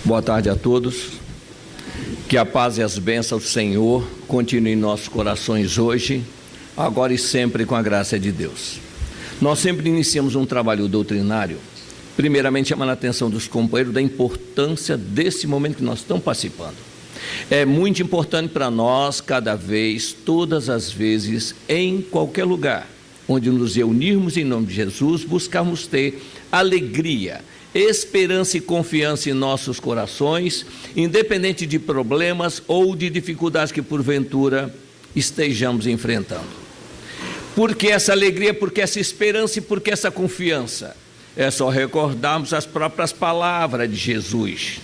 Boa tarde a todos. Que a paz e as bênçãos do Senhor continuem em nossos corações hoje, agora e sempre, com a graça de Deus. Nós sempre iniciamos um trabalho doutrinário, primeiramente chamando a atenção dos companheiros da importância desse momento que nós estamos participando. É muito importante para nós, cada vez, todas as vezes, em qualquer lugar, onde nos reunirmos em nome de Jesus, buscarmos ter alegria, esperança e confiança em nossos corações, independente de problemas ou de dificuldades que porventura estejamos enfrentando. Por que essa alegria, por que essa esperança e por que essa confiança? É só recordarmos as próprias palavras de Jesus: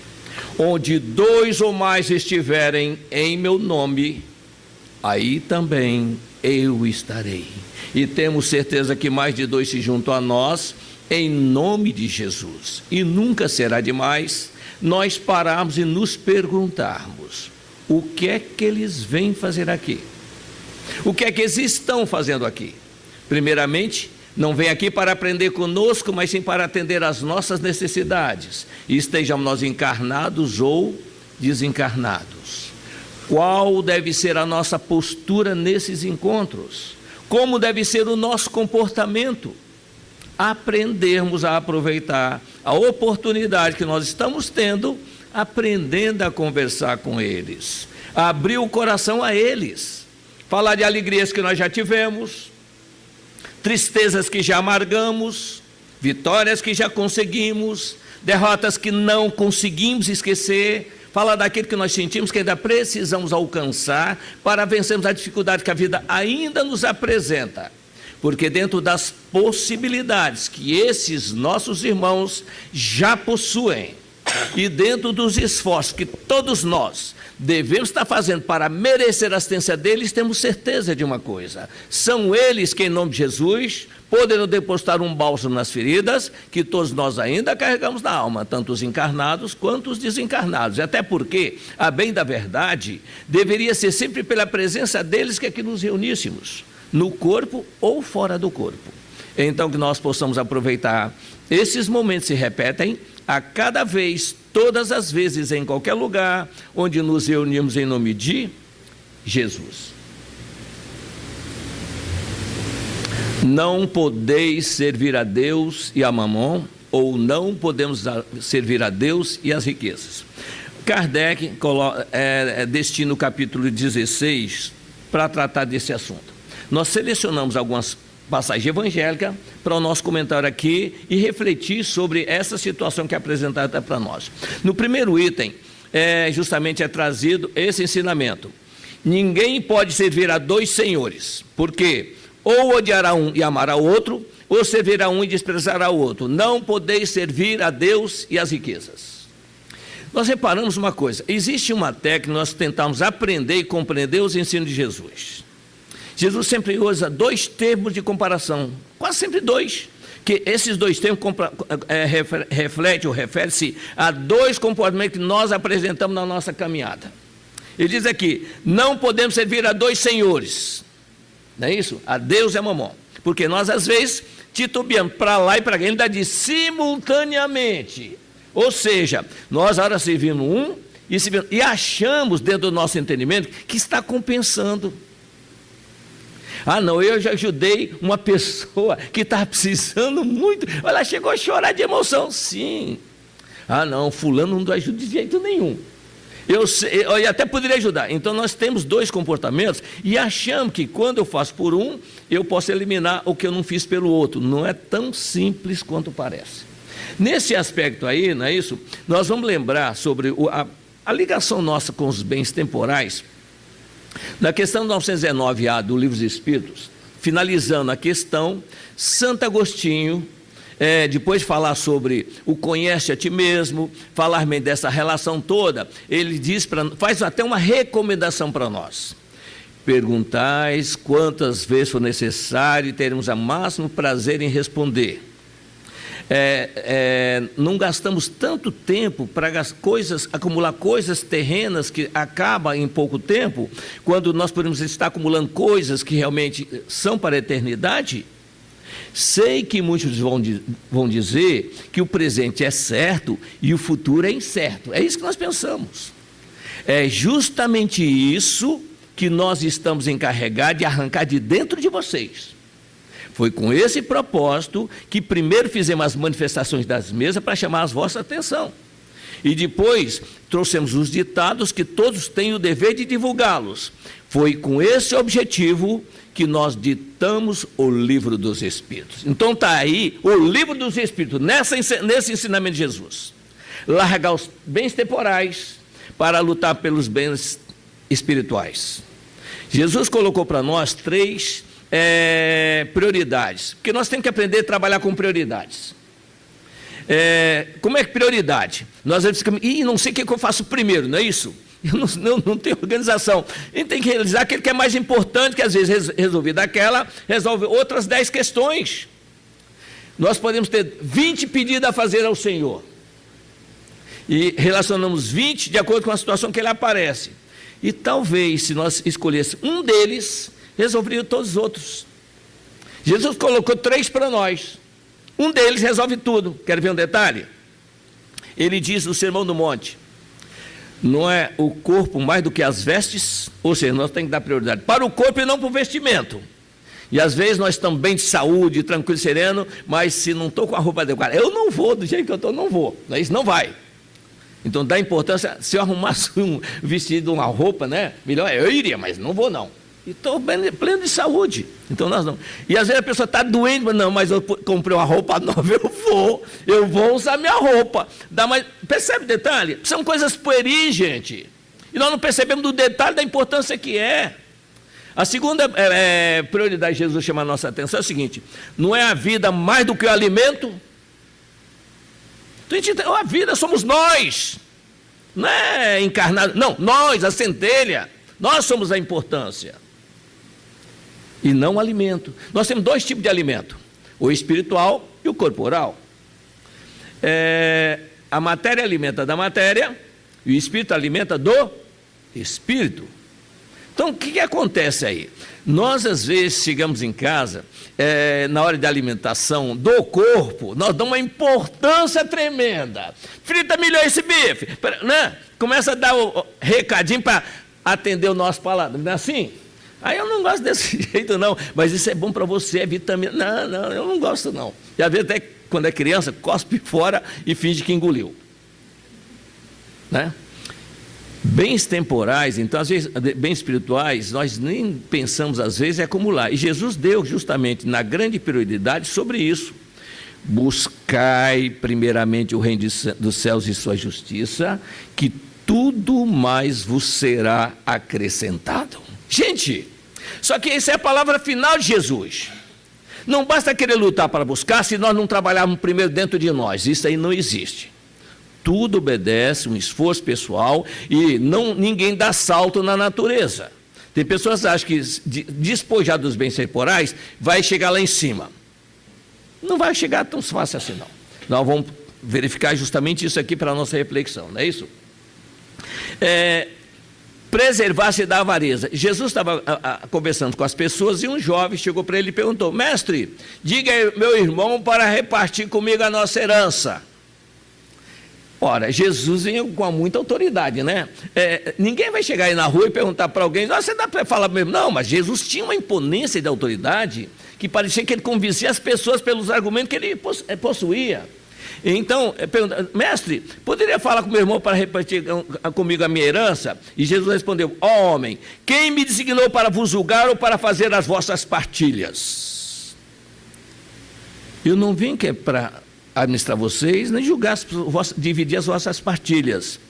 onde 2 ou mais estiverem em meu nome, aí também eu estarei. E temos certeza que mais de 2 se juntam a nós, em nome de Jesus. E nunca será demais nós pararmos e nos perguntarmos: o que é que eles vêm fazer aqui? O que é que eles estão fazendo aqui? Primeiramente, não vem aqui para aprender conosco, mas sim para atender às nossas necessidades, e estejamos nós encarnados ou desencarnados. Qual deve ser a nossa postura nesses encontros? Como deve ser o nosso comportamento? Aprendermos a aproveitar a oportunidade que nós estamos tendo, aprendendo a conversar com eles, abrir o coração a eles, falar de alegrias que nós já tivemos, tristezas que já amargamos, vitórias que já conseguimos, derrotas que não conseguimos esquecer, falar daquilo que nós sentimos que ainda precisamos alcançar para vencermos a dificuldade que a vida ainda nos apresenta. Porque dentro das possibilidades que esses nossos irmãos já possuem, e dentro dos esforços que todos nós devemos estar fazendo para merecer a assistência deles, temos certeza de uma coisa: são eles que, em nome de Jesus, poderão depositar um bálsamo nas feridas que todos nós ainda carregamos na alma, tanto os encarnados quanto os desencarnados. Até porque, a bem da verdade, deveria ser sempre pela presença deles que aqui nos reuníssemos, no corpo ou fora do corpo. Então, que nós possamos aproveitar esses momentos se repetem a cada vez, todas as vezes, em qualquer lugar onde nos reunimos em nome de Jesus. Não podeis servir a Deus e a Mamon, ou não podemos servir a Deus e as riquezas. Kardec destina o capítulo 16 para tratar desse assunto. Nós selecionamos algumas passagens evangélicas para o nosso comentário aqui e refletir sobre essa situação que é apresentada para nós. No primeiro item, justamente é trazido esse ensinamento: ninguém pode servir a 2 senhores, porque ou odiará um e amará o outro, ou servirá um e desprezará o outro. Não podeis servir a Deus e as riquezas. Nós reparamos uma coisa: existe uma técnica, nós tentamos aprender e compreender os ensinos de Jesus. Jesus sempre usa 2 termos de comparação, quase sempre 2, que esses 2 termos refletem ou referem-se a 2 comportamentos que nós apresentamos na nossa caminhada. Ele diz aqui: não podemos servir a 2 senhores, não é isso? A Deus e a Mamon, porque nós às vezes titubeamos para lá e para cá. Ele dá de simultaneamente, ou seja, nós agora servimos um e achamos dentro do nosso entendimento que está compensando. Ah, não, eu já ajudei uma pessoa que estava precisando muito, ela chegou a chorar de emoção. Sim. Ah, não, fulano não ajuda de jeito nenhum. Eu até poderia ajudar. Então nós temos 2 comportamentos e achamos que quando eu faço por um, eu posso eliminar o que eu não fiz pelo outro. Não é tão simples quanto parece. Nesse aspecto aí, não é isso? Nós vamos lembrar sobre a ligação nossa com os bens temporais. Na questão 919A do Livro dos Espíritos, finalizando a questão, Santo Agostinho, depois de falar sobre o conhece a ti mesmo, falar bem dessa relação toda, ele faz até uma recomendação para nós: perguntais quantas vezes for necessário e teremos o máximo prazer em responder. Não gastamos tanto tempo para acumular coisas terrenas que acabam em pouco tempo, quando nós podemos estar acumulando coisas que realmente são para a eternidade. Sei que muitos vão dizer que o presente é certo e o futuro é incerto. É isso que nós pensamos. É justamente isso que nós estamos encarregados de arrancar de dentro de vocês. Foi com esse propósito que primeiro fizemos as manifestações das mesas para chamar a vossa atenção. E depois trouxemos os ditados que todos têm o dever de divulgá-los. Foi com esse objetivo que nós ditamos o livro dos Espíritos. Então está aí o livro dos Espíritos, nesse ensinamento de Jesus. Largar os bens temporais para lutar pelos bens espirituais. Jesus colocou para nós 3 prioridades, porque nós temos que aprender a trabalhar com prioridades. Como é que prioridade? Nós ficamos, não sei o que eu faço primeiro, não é isso? Eu não tenho organização. A gente tem que realizar aquele que é mais importante, que às vezes resolver daquela, resolve outras 10 questões. Nós podemos ter 20 pedidos a fazer ao Senhor. E relacionamos 20 de acordo com a situação que ele aparece. E talvez, se nós escolhêssemos um deles, resolveria todos os outros. Jesus colocou 3 para nós. Um deles resolve tudo. Quer ver um detalhe? Ele diz no Sermão do Monte: não é o corpo mais do que as vestes? Ou seja, nós temos que dar prioridade para o corpo e não para o vestimento. E às vezes nós estamos bem de saúde, tranquilo, sereno, mas se não estou com a roupa adequada, eu não vou, do jeito que eu estou, não vou. Isso não vai. Então dá importância, se eu arrumasse um vestido, uma roupa, né? Melhor, eu iria, mas não vou não. E estou pleno de saúde. Então nós não. E às vezes a pessoa está doente, mas não, mas eu comprei uma roupa nova, eu vou usar minha roupa. Percebe o detalhe? São coisas pueris, gente. E nós não percebemos do detalhe da importância que é. A segunda prioridade de Jesus chama a nossa atenção é o seguinte: não é a vida mais do que o alimento? Então, a vida somos nós. Não é encarnado. Não, nós, a centelha. Nós somos a importância. E não o alimento. Nós temos 2 tipos de alimento: o espiritual e o corporal. A matéria alimenta da matéria e o espírito alimenta do espírito. Então, o que acontece aí? Nós, às vezes, chegamos em casa, na hora de alimentação do corpo, nós damos uma importância tremenda. Frita melhor esse bife, né? Começa a dar o recadinho para atender o nosso paladar, não é assim? Aí eu não gosto desse jeito não, mas isso é bom para você, é vitamina. Não, eu não gosto não. E às vezes até quando é criança, cospe fora e finge que engoliu. Né? Bens temporais, então às vezes, bens espirituais, nós nem pensamos às vezes em acumular. E Jesus deu justamente na grande prioridade sobre isso. Buscai primeiramente o reino dos céus e sua justiça, que tudo mais vos será acrescentado. Gente, só que essa é a palavra final de Jesus. Não basta querer lutar para buscar se nós não trabalharmos primeiro dentro de nós. Isso aí não existe. Tudo obedece um esforço pessoal e ninguém dá salto na natureza. Tem pessoas que acham que despojar dos bens temporais vai chegar lá em cima. Não vai chegar tão fácil assim não. Nós vamos verificar justamente isso aqui para a nossa reflexão, não é isso? Preservar-se da avareza. Jesus estava conversando com as pessoas e um jovem chegou para ele e perguntou: mestre, diga aí, meu irmão, para repartir comigo a nossa herança. Ora, Jesus vinha com muita autoridade, né? Ninguém vai chegar aí na rua e perguntar para alguém: você dá para falar mesmo? Não, mas Jesus tinha uma imponência de autoridade que parecia que ele convencia as pessoas pelos argumentos que ele possuía. Então, pergunta: mestre, poderia falar com meu irmão para repartir comigo a minha herança? E Jesus respondeu: ó homem, quem me designou para vos julgar ou para fazer as vossas partilhas? Eu não vim que é para administrar vocês, nem julgar, dividir as vossas partilhas.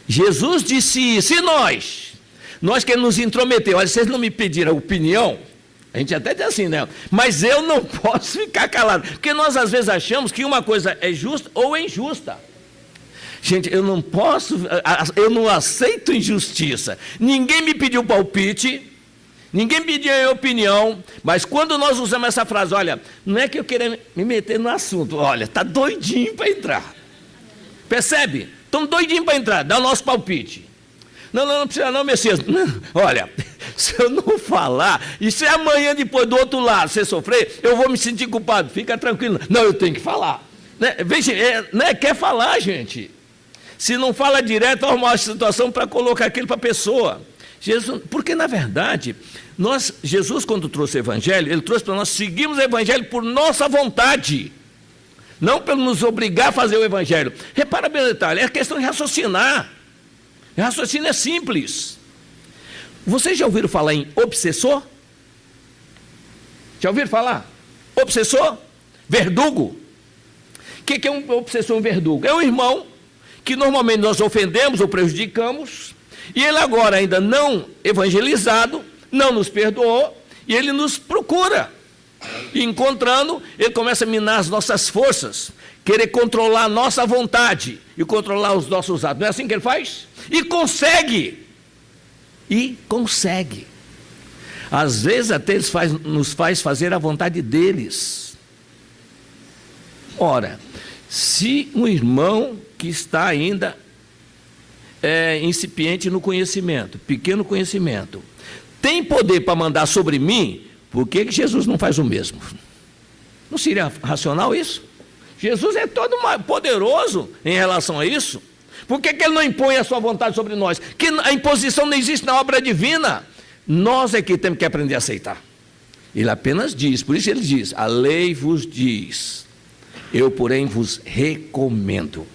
Jesus disse isso, e nós queremos nos intrometer. Olha, vocês não me pediram opinião, a gente até diz assim, né? Mas eu não posso ficar calado, porque nós às vezes achamos que uma coisa é justa ou é injusta. Gente, eu não aceito injustiça. Ninguém me pediu palpite, ninguém pediu a minha opinião, mas quando nós usamos essa frase: olha, não é que eu queira me meter no assunto, olha, está doidinho para entrar. Percebe? Estamos doidinhos para entrar, dá o nosso palpite. Não precisa não, Messias. Olha, se eu não falar, e se amanhã, depois do outro lado, você sofrer, eu vou me sentir culpado. Fica tranquilo. Não, eu tenho que falar. Né? Veja, quer falar, gente. Se não fala direto, arrumar uma situação para colocar aquilo para a pessoa. Jesus, porque, na verdade, Jesus, quando trouxe o Evangelho, ele trouxe para nós seguirmos o Evangelho por nossa vontade. Não pelo nos obrigar a fazer o Evangelho. Repara bem o detalhe, é questão de raciocinar. O raciocínio é simples. Vocês já ouviram falar em obsessor? Já ouviram falar? Obsessor? Verdugo? O que é um obsessor e um verdugo? É um irmão que normalmente nós ofendemos ou prejudicamos, e ele agora ainda não evangelizado, não nos perdoou, e ele nos procura. E encontrando, ele começa a minar as nossas forças, querer controlar a nossa vontade e controlar os nossos atos. Não é assim que ele faz? E consegue. E consegue. Às vezes até eles nos faz fazer a vontade deles. Ora, se um irmão que está ainda incipiente no conhecimento, pequeno conhecimento, tem poder para mandar sobre mim, por que Jesus não faz o mesmo? Não seria racional isso? Jesus é todo poderoso em relação a isso. Por que ele não impõe a sua vontade sobre nós? Que a imposição não existe na obra divina. Nós é que temos que aprender a aceitar. Ele apenas diz, por isso ele diz, a lei vos diz, eu porém vos recomendo.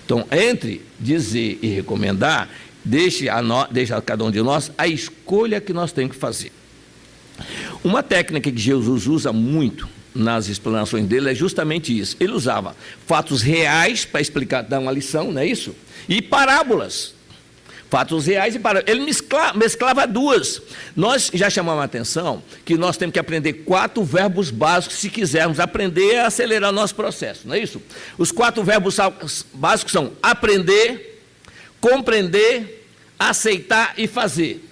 Então, entre dizer e recomendar, deixa a cada um de nós a escolha que nós temos que fazer. Uma técnica que Jesus usa muito nas explanações dele é justamente isso. Ele usava fatos reais para explicar, dar uma lição, não é isso? E parábolas. Fatos reais e parábolas. Ele mesclava duas. Nós já chamamos a atenção que nós temos que aprender 4 verbos básicos se quisermos aprender a acelerar nosso processo, não é isso? Os 4 verbos básicos são aprender, compreender, aceitar e fazer.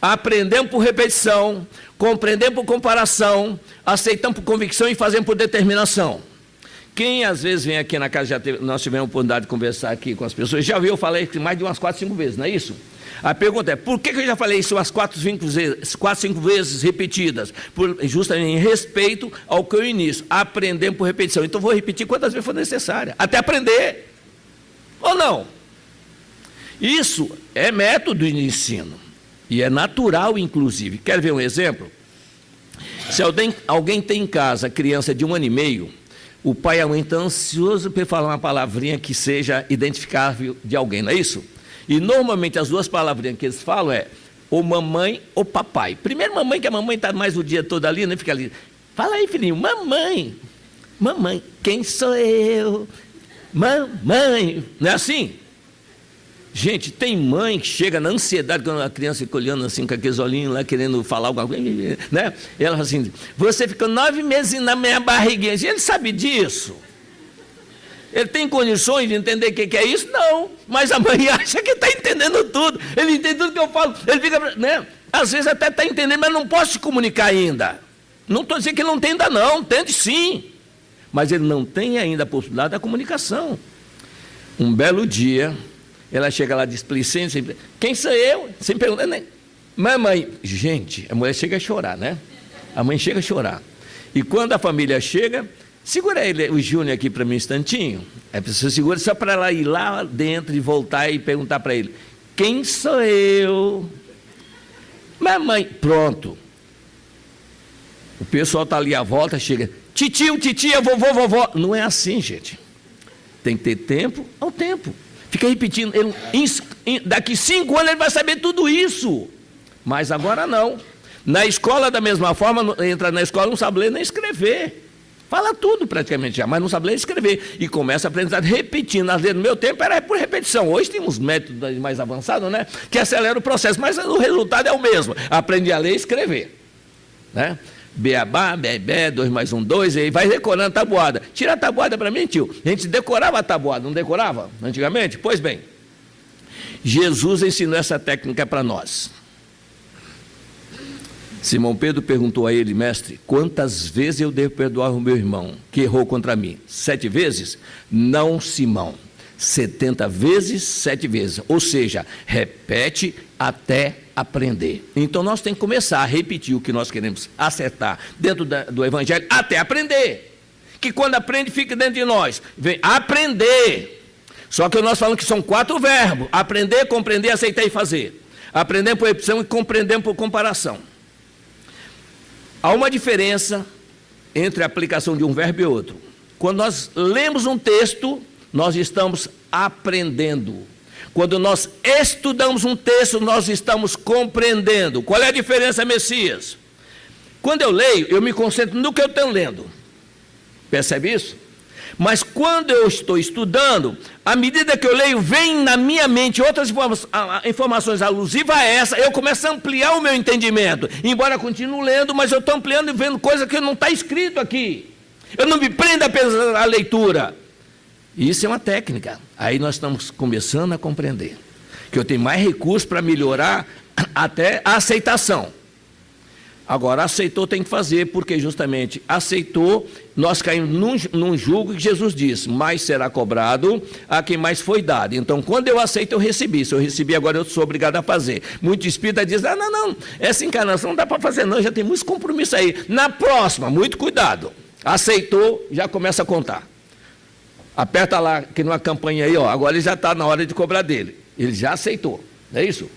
Aprendemos por repetição, compreendemos por comparação, aceitamos por convicção e fazemos por determinação. Quem às vezes vem aqui na casa, nós tivemos a oportunidade de conversar aqui com as pessoas, já viu, eu falei mais de umas 4, 5 vezes, não é isso? A pergunta é, por que eu já falei isso umas 4, 5 vezes repetidas? Justamente em respeito ao que eu inicio, aprendemos por repetição. Então vou repetir quantas vezes for necessária, até aprender. Ou não? Isso é método de ensino. E é natural, inclusive. Quer ver um exemplo? Se alguém tem em casa criança de 1 ano e meio, o pai e a mãe estão ansiosos para falar uma palavrinha que seja identificável de alguém, não é isso? E normalmente as 2 palavrinhas que eles falam é ou mamãe ou papai. Primeiro mamãe, que a mamãe está mais o dia todo ali, né? Fica ali. Fala aí, filhinho, mamãe. Mamãe, quem sou eu? Mamãe. Não é assim? Gente, tem mãe que chega na ansiedade quando a criança fica olhando assim com aqueles olhinhos lá, querendo falar alguma coisa, né? E ela fala assim, você ficou 9 meses na minha barriguinha. Ele sabe disso? Ele tem condições de entender o que é isso? Não. Mas a mãe acha que está entendendo tudo. Ele entende tudo que eu falo. Ele fica, né? Às vezes até está entendendo, mas não posso te comunicar ainda. Não estou dizendo que ele não entenda, não. Entende sim. Mas ele não tem ainda a possibilidade da comunicação. Um belo dia, ela chega lá displicente, quem sou eu? Sem perguntar, né? Mamãe. Gente, a mulher chega a chorar, né? A mãe chega a chorar. E quando a família chega, segura ele, o Júnior aqui para mim um instantinho. A pessoa segura só para ela ir lá dentro e voltar e perguntar para ele, quem sou eu? Mamãe. Pronto. O pessoal está ali à volta, chega, titio, titia, vovô, vovó. Não é assim, gente. Tem que ter tempo ao tempo. Fica repetindo, daqui 5 anos ele vai saber tudo isso, mas agora não. Na escola da mesma forma, entra na escola, não sabe ler nem escrever, fala tudo praticamente já, mas não sabe ler nem escrever, e começa a aprender repetindo. Às vezes no meu tempo era por repetição, hoje tem uns métodos mais avançados, né, que aceleram o processo, mas o resultado é o mesmo, aprende a ler e escrever, né? Beabá, bebê, 2 mais 1, 2, e vai decorando a tabuada. Tira a tabuada para mim, tio. A gente decorava a tabuada, não decorava antigamente? Pois bem, Jesus ensinou essa técnica para nós. Simão Pedro perguntou a ele, mestre, quantas vezes eu devo perdoar o meu irmão que errou contra mim? 7 vezes? Não, Simão, 70 vezes, 7 vezes. Ou seja, repete até aprender. Então nós temos que começar a repetir o que nós queremos acertar dentro do Evangelho, até aprender. Que quando aprende, fica dentro de nós. Vem aprender. Só que nós falamos que são 4 verbos: aprender, compreender, aceitar e fazer. Aprender por repetição e compreender por comparação. Há uma diferença entre a aplicação de um verbo e outro. Quando nós lemos um texto, nós estamos aprendendo. Quando nós estudamos um texto, nós estamos compreendendo. Qual é a diferença, Messias? Quando eu leio, eu me concentro no que eu estou lendo. Percebe isso? Mas quando eu estou estudando, à medida que eu leio, vem na minha mente outras informações alusivas a essa, eu começo a ampliar o meu entendimento. Embora eu continue lendo, mas eu estou ampliando e vendo coisa que não está escrito aqui. Eu não me prendo apenas à leitura. Isso é uma técnica. Aí nós estamos começando a compreender que eu tenho mais recursos para melhorar até a aceitação. Agora, aceitou, tem que fazer, porque justamente aceitou, nós caímos num julgo que Jesus disse: mais será cobrado a quem mais foi dado. Então, quando eu aceito, eu recebi. Se eu recebi, agora eu sou obrigado a fazer. Muito espírita diz: não, essa encarnação não dá para fazer não, já tem muitos compromissos aí. Na próxima, muito cuidado. Aceitou, já começa a contar. Aperta lá, que numa campanha aí, agora ele já está na hora de cobrar dele. Ele já aceitou, não é isso?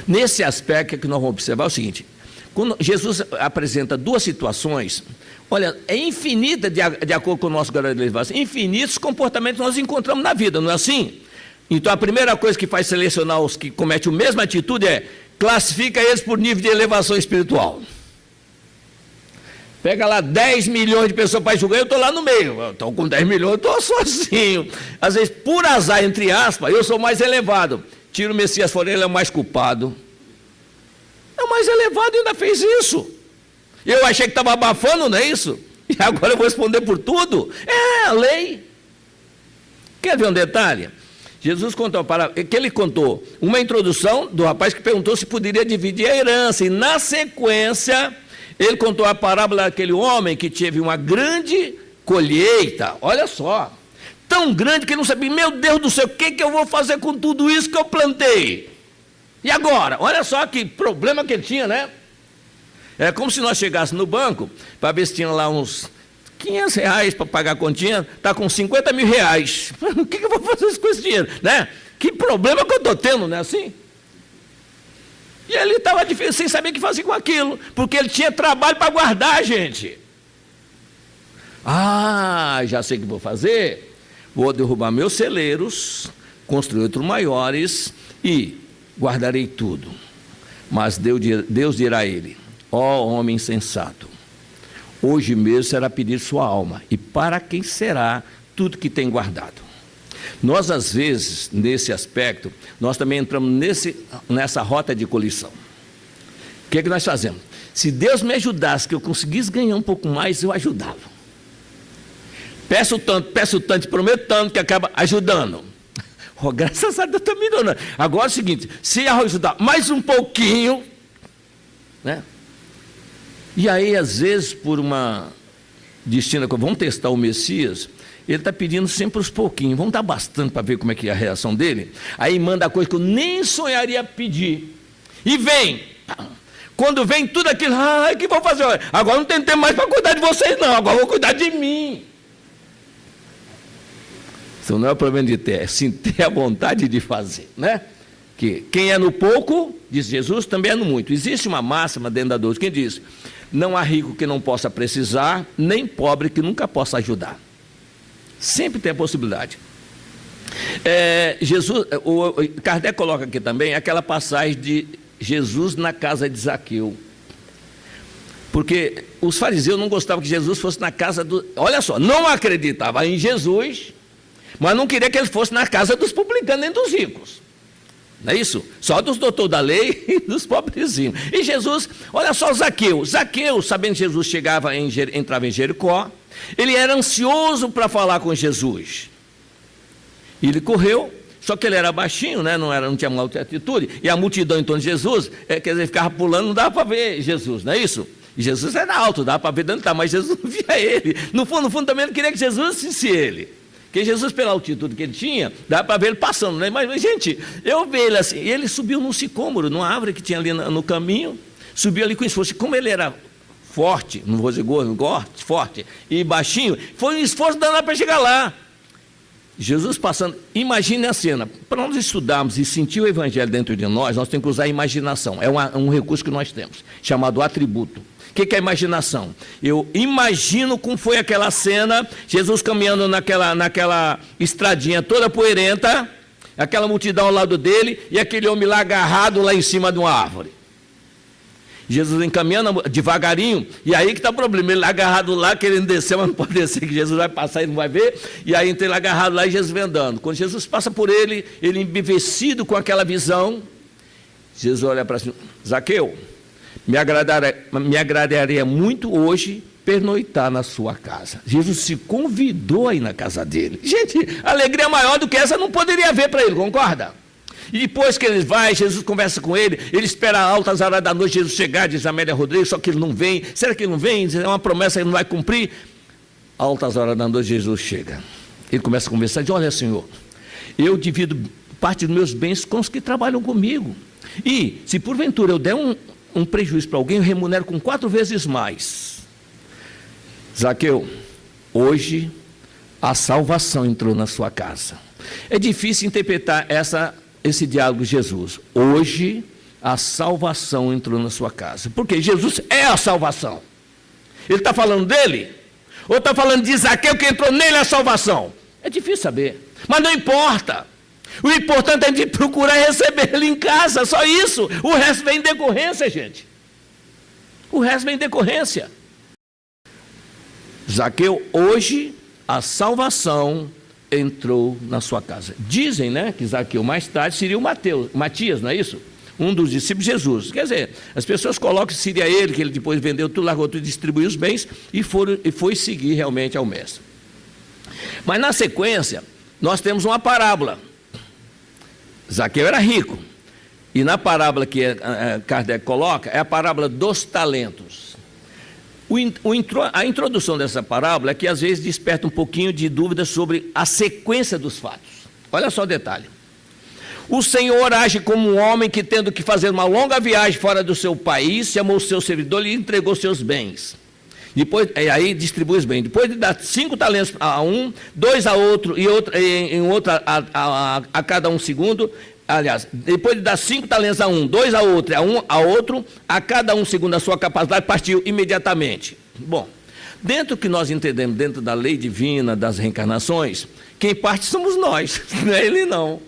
Nesse aspecto que nós vamos observar é o seguinte: quando Jesus apresenta 2 situações, olha, é infinita, de acordo com o nosso grau de elevação, infinitos comportamentos que nós encontramos na vida, não é assim? Então a primeira coisa que faz selecionar os que cometem a mesma atitude é: classifica eles por nível de elevação espiritual. Pega lá 10 milhões de pessoas para julgar, eu estou lá no meio. Então, com 10 milhões, eu estou sozinho. Às vezes, por azar, entre aspas, eu sou mais elevado. Tira o Messias fora, ele é o mais culpado. É o mais elevado e ainda fez isso. Eu achei que estava abafando, não é isso? E agora eu vou responder por tudo? É a lei. Quer ver um detalhe? Jesus contou, que ele contou uma introdução do rapaz que perguntou se poderia dividir a herança. E na sequência, ele contou a parábola daquele homem que teve uma grande colheita. Olha só, tão grande que ele não sabia: meu Deus do céu, o que eu vou fazer com tudo isso que eu plantei? E agora? Olha só que problema que ele tinha, né? É como se nós chegássemos no banco para ver se tinha lá uns R$500 para pagar a continha, está com R$50 mil. O que eu vou fazer com esse dinheiro? Né? Que problema que eu estou tendo, não é assim? E ele estava sem saber o que fazer com aquilo, porque ele tinha trabalho para guardar, gente. Já sei o que vou fazer. Vou derrubar meus celeiros, construir outros maiores e guardarei tudo. Mas Deus dirá a ele: ó homem insensato, hoje mesmo será pedir sua alma, e para quem será tudo que tem guardado? Nós, às vezes, nesse aspecto, nós também entramos nessa rota de colisão. O que nós fazemos? Se Deus me ajudasse, que eu conseguisse ganhar um pouco mais, eu ajudava. Peço tanto, prometo tanto, que acaba ajudando. Graças a Deus, estou melhorando. Agora é o seguinte: se ajudar mais um pouquinho, né? E aí, às vezes, por uma destina, vamos testar o Messias, ele está pedindo sempre os pouquinhos. Vamos dar bastante para ver como é que é a reação dele. Aí manda coisa que eu nem sonharia pedir. E vem. Quando vem tudo aquilo, o que vou fazer? Agora não tem tempo mais para cuidar de vocês, não. Agora vou cuidar de mim. Isso não é o problema de ter, é sim ter a vontade de fazer, né? Que quem é no pouco, diz Jesus, também é no muito. Existe uma máxima dentro da 12 que diz: não há rico que não possa precisar, nem pobre que nunca possa ajudar. Sempre tem a possibilidade. Kardec coloca aqui também aquela passagem de Jesus na casa de Zaqueu. Porque os fariseus não gostavam que Jesus fosse na casa do... Olha só, não acreditava em Jesus, mas não queria que ele fosse na casa dos publicanos nem dos ricos. Não é isso? Só dos doutores da lei e dos pobrezinhos. E Jesus, olha só Zaqueu, sabendo que Jesus entrava em Jericó, ele era ansioso para falar com Jesus. Ele correu, só que ele era baixinho, né? não tinha uma alta atitude, e a multidão em torno de Jesus, quer dizer, ficava pulando, não dava para ver Jesus, não é isso? E Jesus era alto, dava para ver dentro, mas Jesus não via ele. No fundo também não queria que Jesus visse ele. Porque Jesus, pela altitude que ele tinha, dá para ver ele passando, né? Mas, gente, eu vi ele assim, ele subiu num sicômoro, numa árvore que tinha ali no caminho, subiu ali com esforço. Como ele era forte, não vou dizer gordo, forte e baixinho, foi um esforço danado para chegar lá. Jesus passando, imagine a cena. Para nós estudarmos e sentir o evangelho dentro de nós temos que usar a imaginação. É um recurso que nós temos, chamado atributo. O que é a imaginação? Eu imagino como foi aquela cena, Jesus caminhando naquela estradinha toda poeirenta, aquela multidão ao lado dele, e aquele homem lá agarrado lá em cima de uma árvore. Jesus encaminhando devagarinho, e aí que está o problema, ele agarrado lá, querendo descer, mas não pode descer, que Jesus vai passar e não vai ver, e aí então ele agarrado lá e Jesus vem andando. Quando Jesus passa por ele embevecido com aquela visão, Jesus olha para cima: Zaqueu, me agradaria muito hoje pernoitar na sua casa. Jesus se convidou a ir na casa dele. Gente, alegria maior do que essa não poderia haver para ele, concorda? E depois que ele vai, Jesus conversa com ele, ele espera altas horas da noite Jesus chegar, diz Amélia Rodrigues, só que ele não vem. Será que ele não vem? É uma promessa que ele não vai cumprir. Altas horas da noite Jesus chega. Ele começa a conversar, diz: olha, Senhor, eu divido parte dos meus bens com os que trabalham comigo. E se porventura eu der um prejuízo para alguém, eu remunero com 4 vezes mais. Zaqueu, hoje a salvação entrou na sua casa. É difícil interpretar esse diálogo de Jesus. Hoje a salvação entrou na sua casa. Porque Jesus é a salvação. Ele está falando dele? Ou está falando de Zaqueu que entrou nele a salvação? É difícil saber. Mas não importa. O importante é de procurar receber ele em casa. Só isso. O resto vem em decorrência, gente. O resto vem em decorrência. Zaqueu, hoje a salvação entrou na sua casa. Dizem, né, que Zaqueu mais tarde seria o Matias, não é isso? Um dos discípulos de Jesus. Quer dizer, as pessoas colocam que seria ele, que ele depois vendeu tudo, largou tudo, distribuiu os bens e foi seguir realmente ao mestre. Mas na sequência, nós temos uma parábola. Zaqueu era rico. E na parábola que Kardec coloca, é a parábola dos talentos. A introdução dessa parábola é que às vezes desperta um pouquinho de dúvida sobre a sequência dos fatos. Olha só o detalhe. O Senhor age como um homem que, tendo que fazer uma longa viagem fora do seu país, chamou o seu servidor e entregou seus bens. Depois, aí distribui os bens. Depois de dar 5 talentos a um, 2 a outro e outro a cada um segundo. Aliás, depois de dar 5 talentos a um, 2 a outro, a cada um segundo a sua capacidade, partiu imediatamente. Bom, dentro do que nós entendemos, dentro da lei divina, das reencarnações, quem parte somos nós, não é ele não.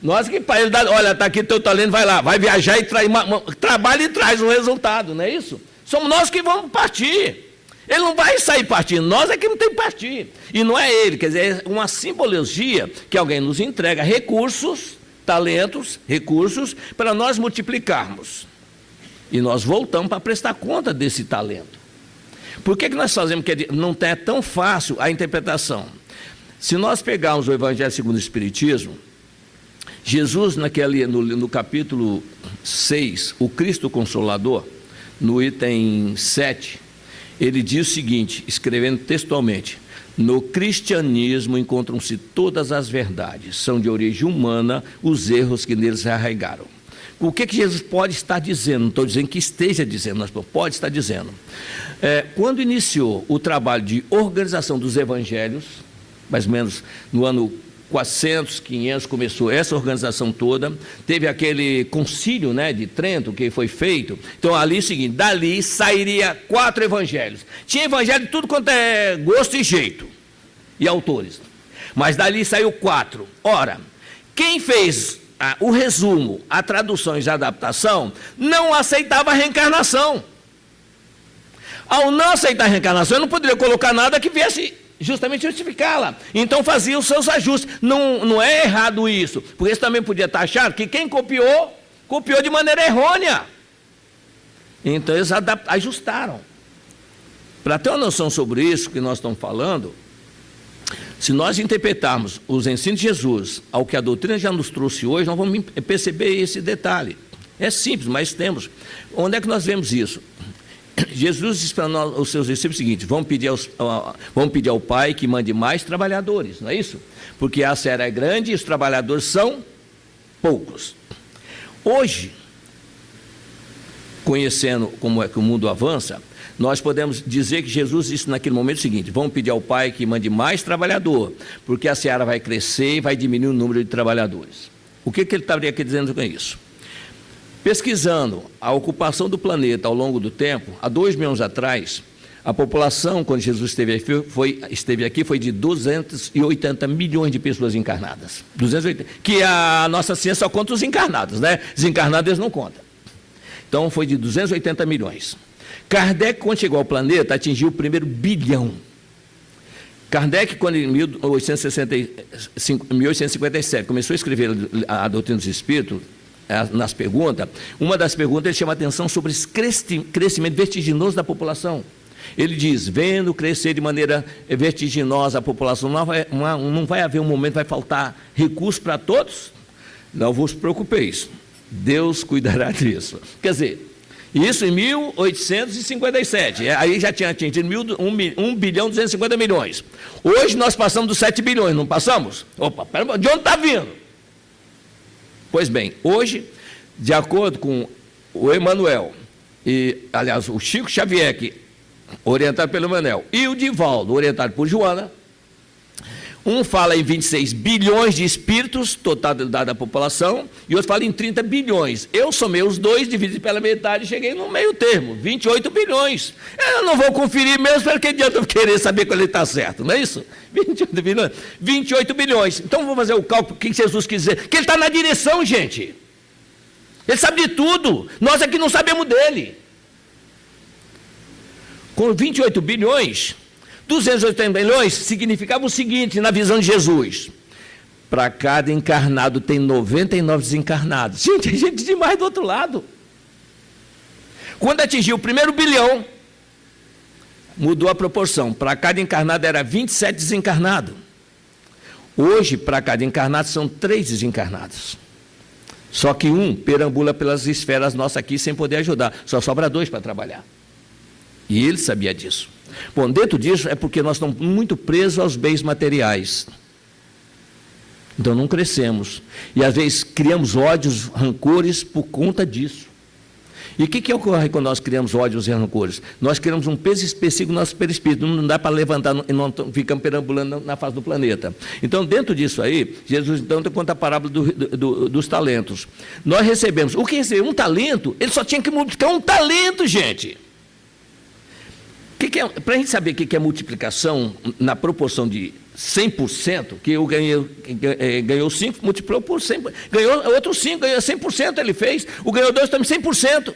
Nós que para ele dá, olha, está aqui teu talento, vai lá, vai viajar e trabalha e traz um resultado, não é isso? Somos nós que vamos partir. Ele não vai sair partindo, nós é que não tem que partir. E não é ele, quer dizer, é uma simbologia que alguém nos entrega recursos, talentos, recursos, para nós multiplicarmos. E nós voltamos para prestar conta desse talento. Por que nós fazemos que não é tão fácil a interpretação? Se nós pegarmos o Evangelho segundo o Espiritismo, Jesus, no capítulo 6, o Cristo Consolador, no item 7, ele diz o seguinte, escrevendo textualmente: no cristianismo encontram-se todas as verdades, são de origem humana os erros que neles se arraigaram. O que Jesus pode estar dizendo? Não estou dizendo que esteja dizendo, mas pode estar dizendo. Quando iniciou o trabalho de organização dos evangelhos, mais ou menos no ano 400, 500, começou essa organização toda, teve aquele concílio, né, de Trento que foi feito. Então ali é o seguinte, dali sairia 4 evangelhos. Tinha evangelho de tudo quanto é gosto e jeito, e autores, mas dali saiu 4. Ora, quem fez o resumo, a tradução e a adaptação, não aceitava a reencarnação. Ao não aceitar a reencarnação, eu não poderia colocar nada que viesse justamente justificá-la. Então fazia os seus ajustes. Não é errado isso, porque isso também podia estar achando que quem copiou de maneira errônea. Então eles ajustaram. Para ter uma noção sobre isso que nós estamos falando, se nós interpretarmos os ensinos de Jesus ao que a doutrina já nos trouxe hoje, nós vamos perceber esse detalhe. É simples, mas temos. Onde é que nós vemos isso? Jesus disse para nós, os seus discípulos o seguinte: vamos pedir ao Pai que mande mais trabalhadores, não é isso? Porque a seara é grande e os trabalhadores são poucos. Hoje, conhecendo como é que o mundo avança, nós podemos dizer que Jesus disse naquele momento o seguinte: vamos pedir ao Pai que mande mais trabalhador, porque a seara vai crescer e vai diminuir o número de trabalhadores. O que ele estaria aqui dizendo com isso? Pesquisando a ocupação do planeta ao longo do tempo, há 2 mil anos atrás, a população, quando Jesus esteve aqui, foi de 280 milhões de pessoas encarnadas. 280, que a nossa ciência só conta os encarnados, né? Desencarnados eles não contam. Então, foi de 280 milhões. Kardec, quando chegou ao planeta, atingiu o primeiro bilhão. Kardec, quando em 1857, começou a escrever a doutrina dos espíritos, nas perguntas, uma das perguntas ele chama a atenção sobre esse crescimento vertiginoso da população. Ele diz: vendo crescer de maneira vertiginosa a população, não vai haver um momento, vai faltar recursos para todos? Não vos preocupeis, Deus cuidará disso. Quer dizer, isso em 1857, aí já tinha atingido 1 bilhão 250 milhões. Hoje nós passamos dos 7 bilhões, não passamos? Opa, de onde está vindo? Pois bem, hoje, de acordo com o Emmanuel, aliás, o Chico Xavier, orientado pelo Emmanuel, e o Divaldo, orientado por Joana, um fala em 26 bilhões de espíritos, totalidade da população, e outro fala em 30 bilhões. Eu somei os dois, dividi pela metade e cheguei no meio termo, 28 bilhões. Eu não vou conferir mesmo, porque adianta eu querer saber quando ele está certo, não é isso? 28 bilhões. 28 bilhões. Então vamos fazer o cálculo, o que Jesus quis dizer? Que ele está na direção, gente. Ele sabe de tudo. Nós aqui não sabemos dele. Com 28 bilhões... 280 milhões significava o seguinte, na visão de Jesus: para cada encarnado tem 99 desencarnados. Gente, é gente demais do outro lado. Quando atingiu o primeiro bilhão, mudou a proporção. Para cada encarnado era 27 desencarnados. Hoje, para cada encarnado, são 3 desencarnados. Só que um perambula pelas esferas nossas aqui sem poder ajudar. Só sobra 2 para trabalhar. E ele sabia disso. Bom, dentro disso é porque nós estamos muito presos aos bens materiais. Então não crescemos. E às vezes criamos ódios, rancores por conta disso. E o que ocorre quando nós criamos ódios e rancores? Nós criamos um peso específico no nosso perispírito. Não dá para levantar e não ficamos perambulando na face do planeta. Então, dentro disso aí, Jesus então conta a parábola dos talentos. Nós recebemos. O que recebeu? Um talento? Ele só tinha que multiplicar um talento, gente. Para a gente saber o que é multiplicação na proporção de 100%, que eu ganhou 5, multiplicou por 100, ganhou outro 5, ganhou 100%, ele fez, o ganhou 2 também 100%.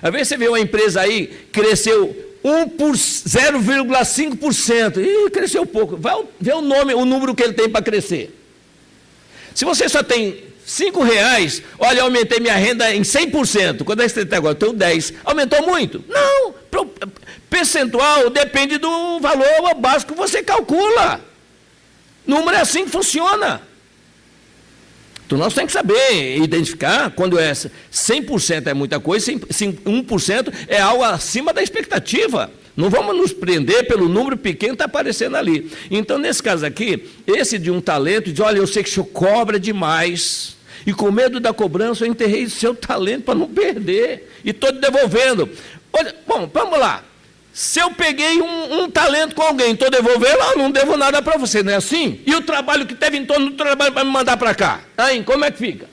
Às vezes você vê uma empresa aí, cresceu 0,5%, e cresceu pouco, vai ver o número que ele tem para crescer. Se você só tem R$5, olha, eu aumentei minha renda em 100%, quando é que você tem agora? Eu tenho 10, aumentou muito? Não, percentual depende do valor básico que você calcula. Número é assim que funciona. Então nós temos que saber identificar quando 100% é muita coisa, 1% é algo acima da expectativa. Não vamos nos prender pelo número pequeno que está aparecendo ali. Então, nesse caso aqui, esse de um talento, diz: olha, eu sei que o senhor cobra demais, e com medo da cobrança eu enterrei o seu talento para não perder, e estou devolvendo. Olha, bom, vamos lá. Se eu peguei um talento com alguém, estou devolvendo, eu não devo nada para você, não é assim? E o trabalho que teve em torno do trabalho para me mandar para cá? Aí, como é que fica?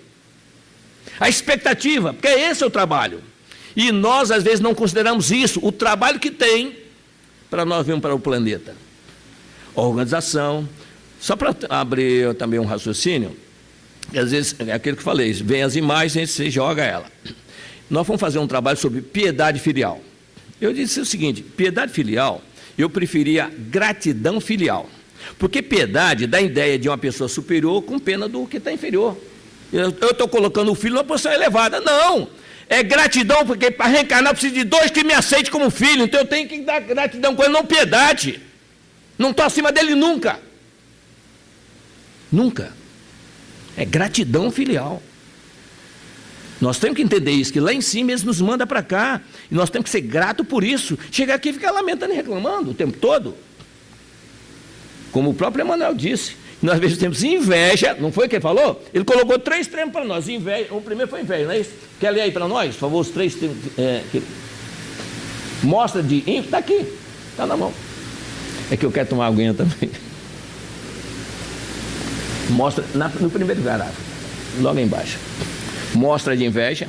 A expectativa, porque esse é o trabalho. E nós, às vezes, não consideramos isso, o trabalho que tem para nós virmos para o planeta. A organização, só para abrir também um raciocínio, às vezes, é aquilo que eu falei, vem as imagens, você joga ela. Nós vamos fazer um trabalho sobre piedade filial. Eu disse o seguinte: piedade filial, eu preferia gratidão filial. Porque piedade dá a ideia de uma pessoa superior com pena do que está inferior. Eu estou colocando o filho numa posição elevada. Não! É gratidão, porque para reencarnar eu preciso de 2 que me aceitem como filho. Então eu tenho que dar gratidão com ele, não piedade. Não estou acima dele nunca. Nunca. É gratidão filial. Nós temos que entender isso, que lá em cima eles nos mandam para cá, e nós temos que ser gratos por isso. Chegar aqui e ficar lamentando e reclamando o tempo todo. Como o próprio Emmanuel disse, nós às vezes temos inveja, não foi o que ele falou? Ele colocou 3 termos para nós, inveja, o primeiro foi inveja, não é isso? Quer ler aí para nós, por favor, os 3 termos, mostra de inveja, está aqui, está na mão. É que eu quero tomar aguinha também. Mostra, no primeiro parágrafo, logo embaixo. Mostra de inveja.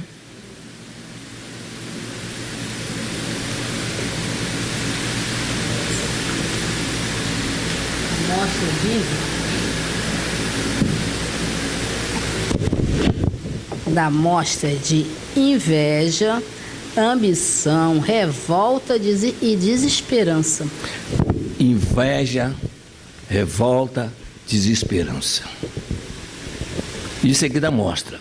Mostra da mostra de inveja, ambição, revolta e desesperança. Inveja, revolta, desesperança. Isso aqui dá mostra.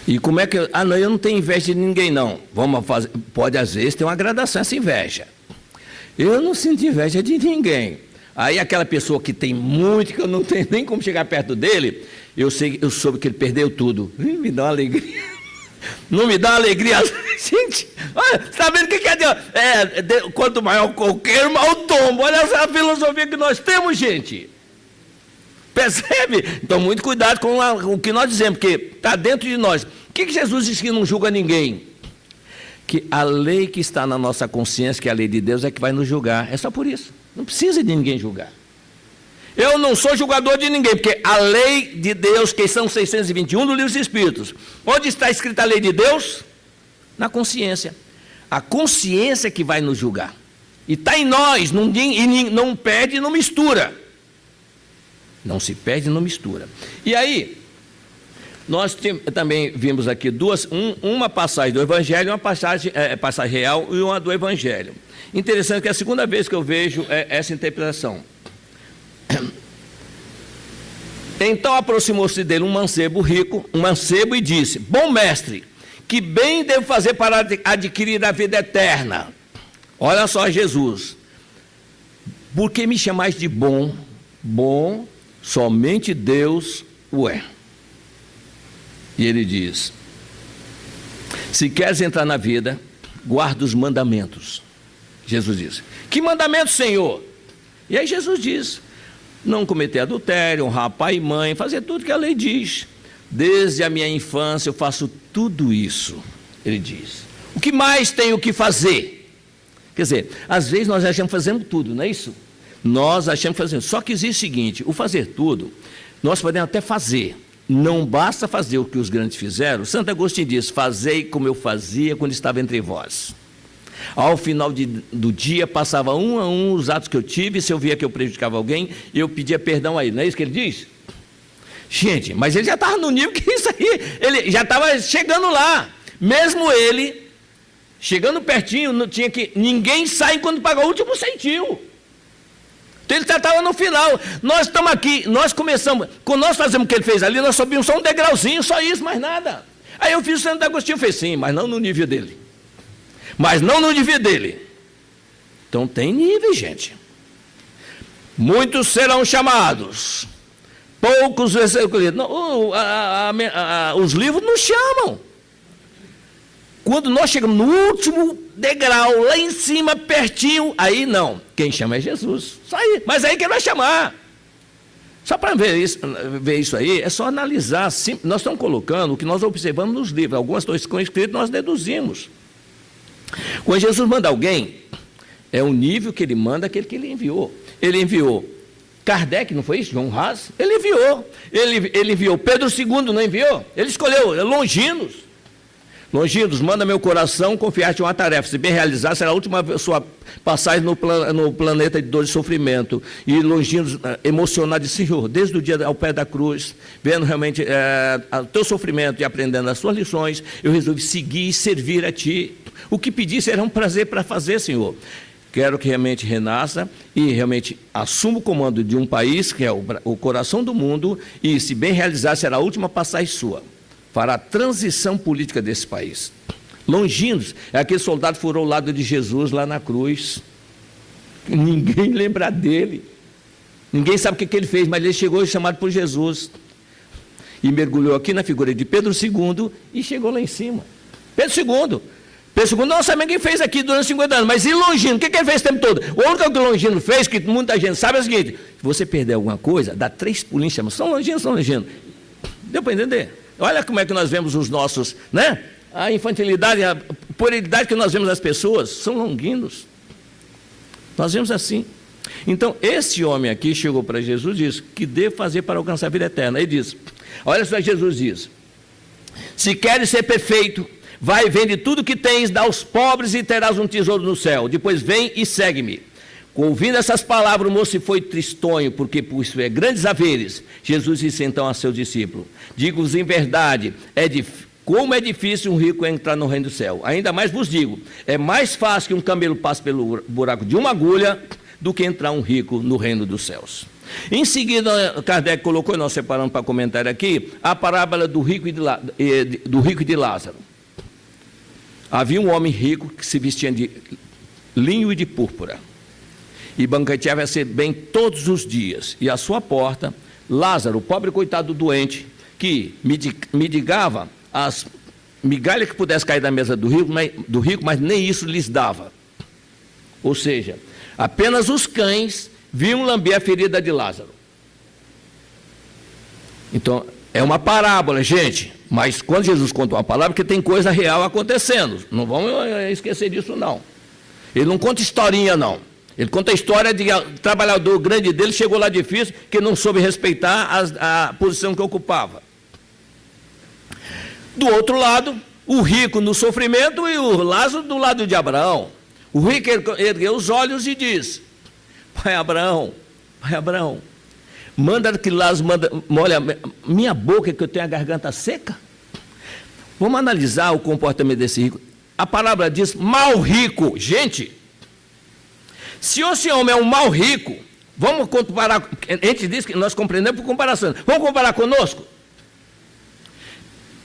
E como é que não, eu não tenho inveja de ninguém não. Vamos fazer, pode às vezes ter uma gradação essa inveja. Eu não sinto inveja de ninguém. Aí aquela pessoa que tem muito, que eu não tenho nem como chegar perto dele, eu soube que ele perdeu tudo. Me dá uma alegria. Não me dá uma alegria, gente. Olha, está vendo o que é Deus? Quanto maior o coqueiro, maior o tombo. Olha essa filosofia que nós temos, gente. Percebe? Então, muito cuidado com o que nós dizemos, porque está dentro de nós. O que Jesus diz que não julga ninguém? Que a lei que está na nossa consciência, que é a lei de Deus, é que vai nos julgar. É só por isso. Não precisa de ninguém julgar. Eu não sou julgador de ninguém, porque a lei de Deus, que são 621 do Livro dos Espíritos, onde está escrita a lei de Deus? Na consciência. A consciência que vai nos julgar. E está em nós, não perde e não mistura. Não se perde e não mistura. E aí, nós também vimos aqui uma passagem do Evangelho, uma passagem real e uma do Evangelho. Interessante que é a segunda vez que eu vejo essa interpretação. Então aproximou-se dele um mancebo rico, e disse: bom mestre, que bem devo fazer para adquirir a vida eterna? Olha só Jesus. Por que me chamais de bom? Bom, somente Deus o é. E ele diz: se queres entrar na vida, guarda os mandamentos. Jesus diz: que mandamentos, Senhor? E aí Jesus diz: não cometer adultério, honrar pai e mãe, fazer tudo que a lei diz. Desde a minha infância eu faço tudo isso, ele diz. O que mais tenho que fazer? Quer dizer, às vezes nós achamos que fazemos tudo, não é isso? Nós achamos que fazemos. Só que existe o seguinte: o fazer tudo, nós podemos até fazer. Não basta fazer o que os grandes fizeram. Santo Agostinho diz: fazei como eu fazia quando estava entre vós. Ao final do dia, passava um a um os atos que eu tive. Se eu via que eu prejudicava alguém, eu pedia perdão a ele. Não é isso que ele diz? Gente, mas ele já estava no nível que isso aí, ele já estava chegando lá. Mesmo ele, chegando pertinho, não tinha que, ninguém sai quando paga o último centil. Então ele já estava no final. Nós estamos aqui, nós começamos, quando nós fazemos o que ele fez ali, nós subimos só um degrauzinho, só isso, mais nada. Aí eu fiz o Santo Agostinho, fez sim, mas não no nível dele. Mas não no nível dele. Então tem nível, gente. Muitos serão chamados, poucos serão escolhidos. Os livros nos chamam. Quando nós chegamos no último degrau, lá em cima, pertinho, aí não. Quem chama é Jesus. Só aí. Mas aí quem vai chamar? Só para ver isso aí, é só analisar. Nós estamos colocando o que nós observamos nos livros. Algumas coisas que estão escritas, nós deduzimos. Quando Jesus manda alguém, é o nível que ele manda aquele que ele enviou. Ele enviou Kardec, não foi isso? João Haas? Ele enviou. Ele enviou Pedro II, não enviou? Ele escolheu Longinos. Longinos, manda meu coração confiar-te uma tarefa. Se bem realizar, será a última sua passagem no planeta de dor e sofrimento. E Longinos, emocionado, disse: Senhor, desde o dia ao pé da cruz, vendo realmente o teu sofrimento e aprendendo as suas lições, eu resolvi seguir e servir a ti. O que pedisse era um prazer para fazer, Senhor. Quero que realmente renasça e realmente assuma o comando de um país, que é o coração do mundo, e se bem realizar, será a última passagem sua. Fará a transição política desse país. Longinos, é aquele soldado que furou o lado de Jesus lá na cruz. Ninguém lembra dele. Ninguém sabe o que ele fez, mas ele chegou chamado por Jesus. E mergulhou aqui na figura de Pedro II e chegou lá em cima. Pedro II. Pedro II não sabe quem fez aqui durante 50 anos, mas e Longino? O que ele fez o tempo todo? O único que o Longino fez, que muita gente sabe, é o seguinte: se você perder alguma coisa, dá 3 pulinhos, chama São Longino, São Longino. Deu para entender? Olha como é que nós vemos os nossos, né? A infantilidade, a puerilidade que nós vemos nas pessoas, são longinos. Nós vemos assim. Então, esse homem aqui chegou para Jesus e disse: que devo fazer para alcançar a vida eterna? Ele diz, olha só, Jesus diz: se queres ser perfeito, vai, vende tudo que tens, dá aos pobres e terás um tesouro no céu. Depois vem e segue-me. Ouvindo essas palavras, o moço foi tristonho, porque possuía grandes haveres. Jesus disse então a seus discípulos: digo-vos em verdade, como é difícil um rico entrar no reino do céu. Ainda mais vos digo, é mais fácil que um camelo passe pelo buraco de uma agulha do que entrar um rico no reino dos céus. Em seguida, Kardec colocou, e nós separamos para comentar aqui, a parábola do rico e de Lázaro. Havia um homem rico que se vestia de linho e de púrpura, e banqueteava bem todos os dias, e à sua porta, Lázaro, o pobre coitado doente, que mendigava as migalhas que pudesse cair da mesa do rico, mas nem isso lhes dava. Ou seja, apenas os cães vinham lamber a ferida de Lázaro. Então, é uma parábola, gente, mas quando Jesus conta uma parábola, porque tem coisa real acontecendo, não vamos esquecer disso, não. Ele não conta historinha, não. Ele conta a história de um trabalhador grande dele, chegou lá difícil, que não soube respeitar a posição que ocupava. Do outro lado, o rico no sofrimento e o Lázaro do lado de Abraão. O rico ergueu os olhos e diz: Pai Abraão, manda que Lázaro molhe minha boca, que eu tenho a garganta seca. Vamos analisar o comportamento desse rico. A palavra diz mal rico. Gente, se esse homem é um mal rico, vamos comparar, a gente diz que nós compreendemos por comparação, vamos comparar conosco?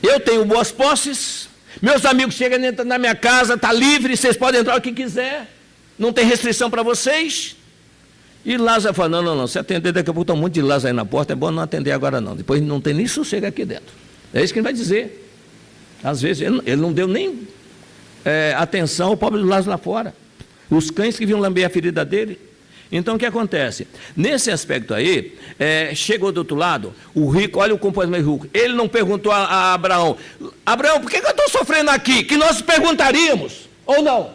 Eu tenho boas posses, meus amigos chegam dentro da minha casa, está livre, vocês podem entrar o que quiser, não tem restrição para vocês. E Lázaro fala: não, se atender daqui a pouco, está um monte de Lázaro aí na porta, é bom não atender agora não, depois não tem nem sossego aqui dentro. É isso que ele vai dizer. Às vezes ele não deu nem atenção ao pobre do Lázaro lá fora, os cães que vinham lamber a ferida dele. Então o que acontece? Nesse aspecto aí, chegou do outro lado, o rico, olha o comportamento do rico, ele não perguntou a Abraão: Abraão, por que eu estou sofrendo aqui? Que nós perguntaríamos, ou não?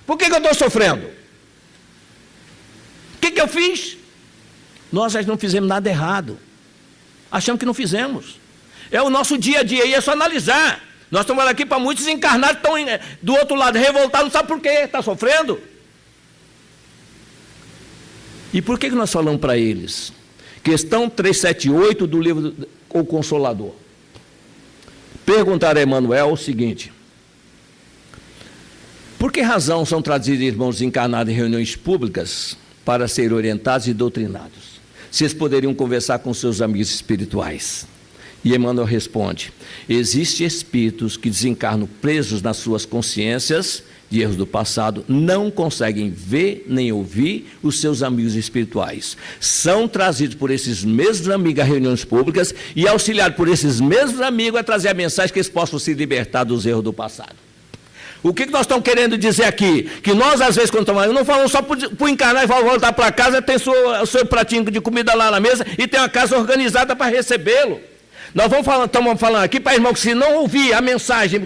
Por que eu estou sofrendo? O que eu fiz? Nós já não fizemos nada errado, achamos que não fizemos. É o nosso dia a dia, e é só analisar. Nós estamos aqui para muitos encarnados que estão do outro lado, revoltados, não sabe por quê, está sofrendo. E por que nós falamos para eles? Questão 378 do livro O Consolador. Perguntaram a Emmanuel o seguinte: por que razão são trazidos irmãos encarnados em reuniões públicas para serem orientados e doutrinados? Se eles poderiam conversar com seus amigos espirituais. E Emmanuel responde: existem espíritos que desencarnam presos nas suas consciências de erros do passado, não conseguem ver nem ouvir os seus amigos espirituais. São trazidos por esses mesmos amigos a reuniões públicas e auxiliados por esses mesmos amigos a trazer a mensagem que eles possam se libertar dos erros do passado. O que nós estamos querendo dizer aqui? Que nós, às vezes, quando estamos, não falamos só por encarnar e voltar para casa, tem o seu pratinho de comida lá na mesa e tem uma casa organizada para recebê-lo. Nós estamos falando aqui para irmão que, se não ouvir a mensagem,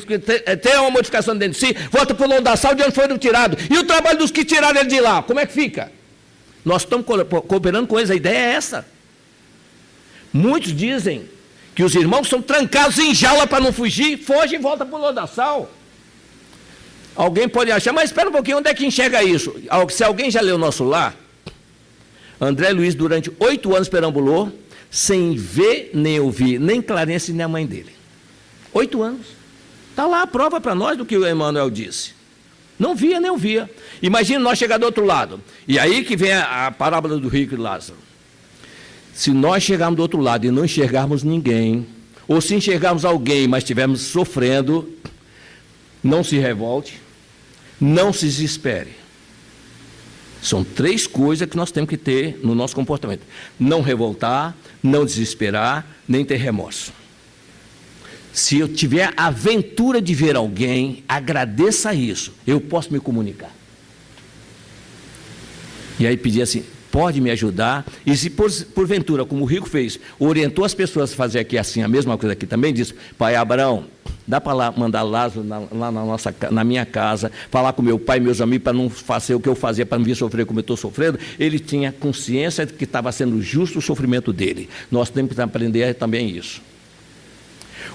tem uma modificação dentro de si, volta para o lodaçal de onde foram tirados. E o trabalho dos que tiraram ele de lá, como é que fica? Nós estamos cooperando com eles, a ideia é essa. Muitos dizem que os irmãos são trancados em jaula para não fugir, foge e volta para o lodaçal. Alguém pode achar, mas espera um pouquinho, onde é que enxerga isso? Se alguém já leu o Nosso Lar, André Luiz, durante 8 anos, perambulou, sem ver, nem ouvir, nem Clarence, nem a mãe dele. 8 anos. Está lá a prova para nós do que o Emmanuel disse. Não via, nem ouvia. Imagina nós chegar do outro lado. E aí que vem a parábola do rico e Lázaro. Se nós chegarmos do outro lado e não enxergarmos ninguém, ou se enxergarmos alguém, mas estivermos sofrendo, não se revolte, não se desespere. São 3 coisas que nós temos que ter no nosso comportamento: não revoltar, não desesperar, nem ter remorso. Se eu tiver a aventura de ver alguém, agradeça isso, eu posso me comunicar. E aí pedir assim: pode me ajudar? E se porventura, como o rico fez, orientou as pessoas a fazer aqui assim, a mesma coisa aqui também, disse: pai Abraão, dá para mandar Lázaro lá na minha casa, falar com meu pai e meus amigos para não fazer o que eu fazia, para não vir sofrer como eu estou sofrendo. Ele tinha consciência de que estava sendo justo o sofrimento dele. Nós temos que aprender também isso.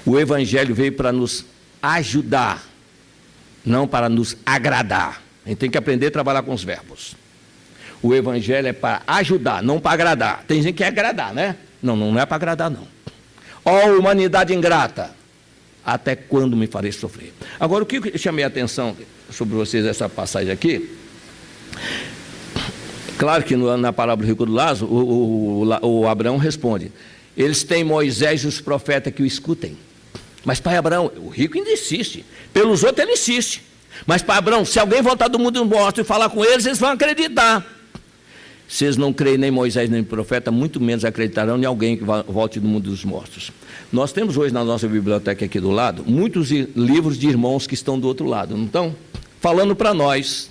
O Evangelho veio para nos ajudar, não para nos agradar. A gente tem que aprender a trabalhar com os verbos. O Evangelho é para ajudar, não para agradar. Tem gente que quer agradar, né? Não, não é para agradar, não. Ó humanidade ingrata, até quando me farei sofrer? Agora, o que eu chamei a atenção sobre vocês, essa passagem aqui, claro que na parábola do rico do Lázaro, o Abraão responde: eles têm Moisés e os profetas que o escutem. Mas pai Abraão, o rico ainda insiste, pelos outros ele insiste. Mas pai Abraão, se alguém voltar do mundo dos mortos e falar com eles, eles vão acreditar. Se eles não creem nem Moisés nem profeta, muito menos acreditarão em alguém que volte do mundo dos mortos. Nós temos hoje na nossa biblioteca aqui do lado, muitos livros de irmãos que estão do outro lado, não estão? Falando para nós.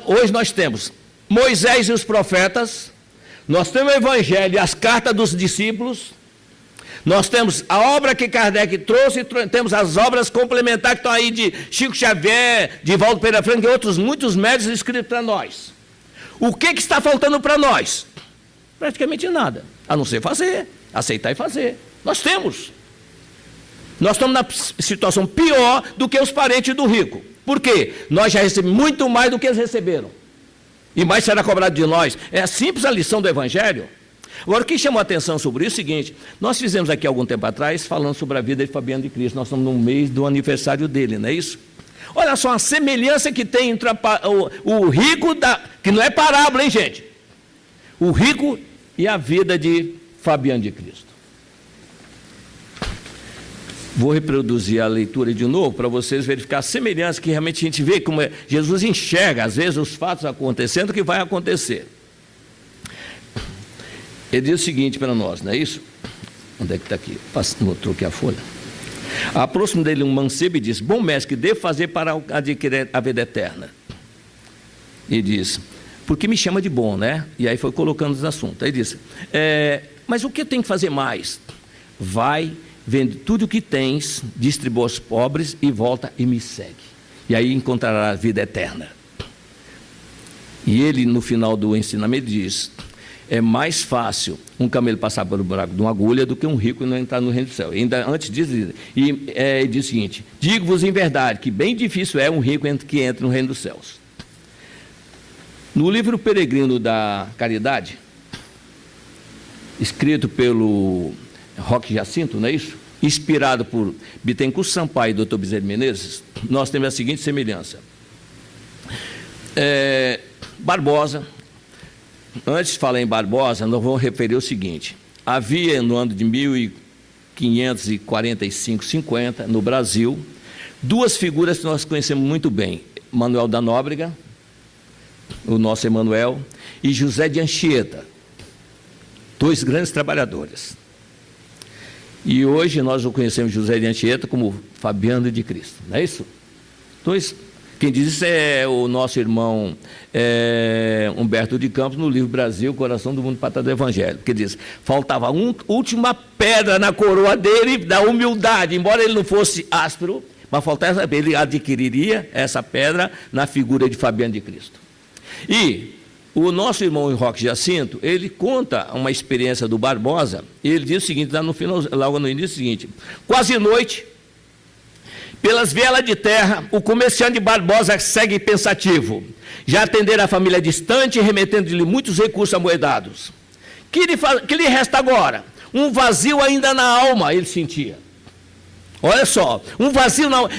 Hoje nós temos Moisés e os profetas, nós temos o Evangelho e as cartas dos discípulos, nós temos a obra que Kardec trouxe, temos as obras complementares que estão aí de Chico Xavier, de Valdo Pereira Franco e outros muitos médios escritos para nós. O que está faltando para nós? Praticamente nada, a não ser fazer, aceitar e fazer. Nós temos. Nós estamos na situação pior do que os parentes do rico. Por quê? Nós já recebemos muito mais do que eles receberam. E mais será cobrado de nós. É simples a lição do Evangelho. Agora, o que chamou a atenção sobre isso é o seguinte: nós fizemos aqui algum tempo atrás, falando sobre a vida de Fabiano de Cristo. Nós estamos no mês do aniversário dele, não é isso? Olha só a semelhança que tem entre o rico, que não é parábola, hein, gente? O rico e a vida de Fabiano de Cristo. Vou reproduzir a leitura de novo para vocês verificar a semelhança que realmente a gente vê como Jesus enxerga, às vezes, os fatos acontecendo, o que vai acontecer. Ele diz o seguinte para nós, não é isso? Onde é que está aqui? Não troquei a folha. Aproxima dele um mancebo e diz: bom mestre, que devo fazer para adquirir a vida eterna? E diz: porque me chama de bom, né? E aí foi colocando os assuntos. Aí disse: mas o que eu tenho que fazer mais? Vai, vende tudo o que tens, distribua aos pobres e volta e me segue. E aí encontrará a vida eterna. E ele, no final do ensinamento, diz: é mais fácil um camelo passar pelo buraco de uma agulha do que um rico não entrar no reino do céu. Ainda antes disso, diz o seguinte: digo-vos em verdade que bem difícil é um rico que entre no reino dos céus. No livro Peregrino da Caridade, escrito pelo Roque Jacinto, não é isso? Inspirado por Bittencourt Sampaio e Dr. Bezerra de Menezes, nós temos a seguinte semelhança. Barbosa, antes de falar em Barbosa, nós vamos referir o seguinte: havia no ano de 1545, 50, no Brasil, 2 figuras que nós conhecemos muito bem: Manuel da Nóbrega, o nosso Emanuel, e José de Anchieta, 2 grandes trabalhadores. E hoje nós o conhecemos, José de Anchieta, como Fabiano de Cristo, não é isso? Quem diz isso é o nosso irmão Humberto de Campos, no livro Brasil, Coração do Mundo, Pátria do Evangelho, que diz: faltava última pedra na coroa dele da humildade, embora ele não fosse áspero, mas faltava, ele adquiriria essa pedra na figura de Fabiano de Cristo. E o nosso irmão Roque Jacinto, ele conta uma experiência do Barbosa, e ele diz o seguinte, lá no final, logo no início, o seguinte: quase noite, pelas vielas de terra, o comerciante Barbosa segue pensativo, já atendera a família distante, remetendo-lhe muitos recursos amoedados. Que lhe resta agora? Um vazio ainda na alma, ele sentia. Olha só, um vazio na alma.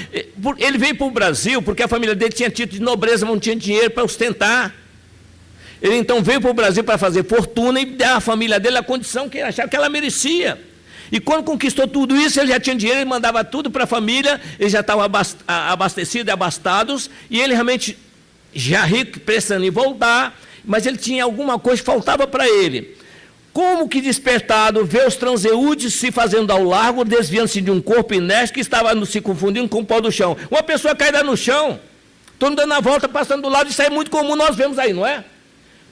Ele veio para o Brasil porque a família dele tinha título de nobreza, mas não tinha dinheiro para ostentar. Ele então veio para o Brasil para fazer fortuna e dar à família dele a condição que ele achava que ela merecia. E quando conquistou tudo isso, ele já tinha dinheiro, ele mandava tudo para a família, eles já estavam abastecidos e abastados, e ele realmente já rico, pensando em voltar, mas ele tinha alguma coisa que faltava para ele. Como que despertado, vê os transeúntes se fazendo ao largo, desviando-se de um corpo inerte que estava se confundindo com o pó do chão. Uma pessoa caída no chão, todo dando a volta, passando do lado, isso é muito comum, nós vemos aí, não é?